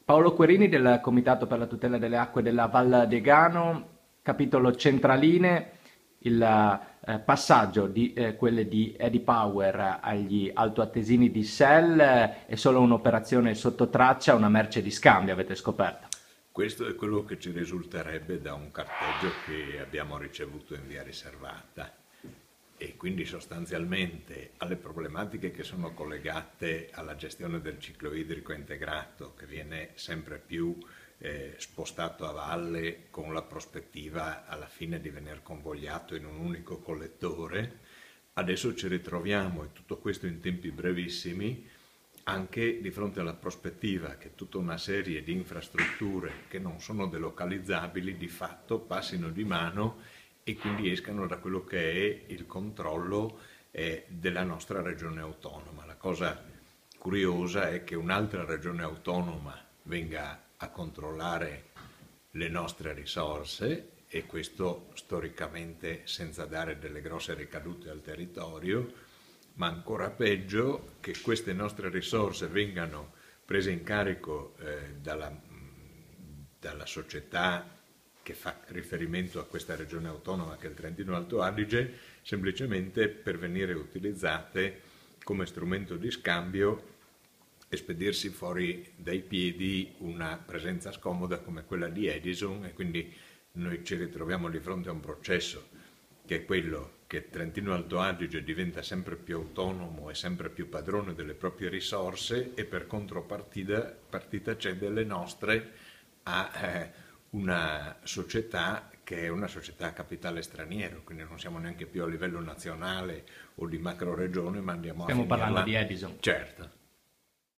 Paolo Querini del Comitato per la tutela delle acque della Val Degano, capitolo centraline, il passaggio di quelle di Eddie Power agli altoattesini di Shell è solo un'operazione sotto traccia, una merce di scambio, avete scoperto. Questo è quello che ci risulterebbe da un carteggio che abbiamo ricevuto in via riservata e quindi sostanzialmente alle problematiche che sono collegate alla gestione del ciclo idrico integrato che viene sempre più spostato a valle con la prospettiva alla fine di venire convogliato in un unico collettore. Adesso ci ritroviamo, e tutto questo in tempi brevissimi, anche di fronte alla prospettiva che tutta una serie di infrastrutture che non sono delocalizzabili di fatto passino di mano e quindi escano da quello che è il controllo della nostra regione autonoma. La cosa curiosa è che un'altra regione autonoma venga a controllare le nostre risorse e questo storicamente senza dare delle grosse ricadute al territorio, ma ancora peggio che queste nostre risorse vengano prese in carico dalla società che fa riferimento a questa regione autonoma che è il Trentino Alto Adige, semplicemente per venire utilizzate come strumento di scambio e spedirsi fuori dai piedi una presenza scomoda come quella di Edison, e quindi noi ci ritroviamo di fronte a un processo che è quello che Trentino Alto Adige diventa sempre più autonomo e sempre più padrone delle proprie risorse e per contropartita cede le nostre a una società che è una società a capitale straniero, quindi non siamo neanche più a livello nazionale o di macro regione, ma andiamo a Stiamo parlando di finirla. Edison. Certo.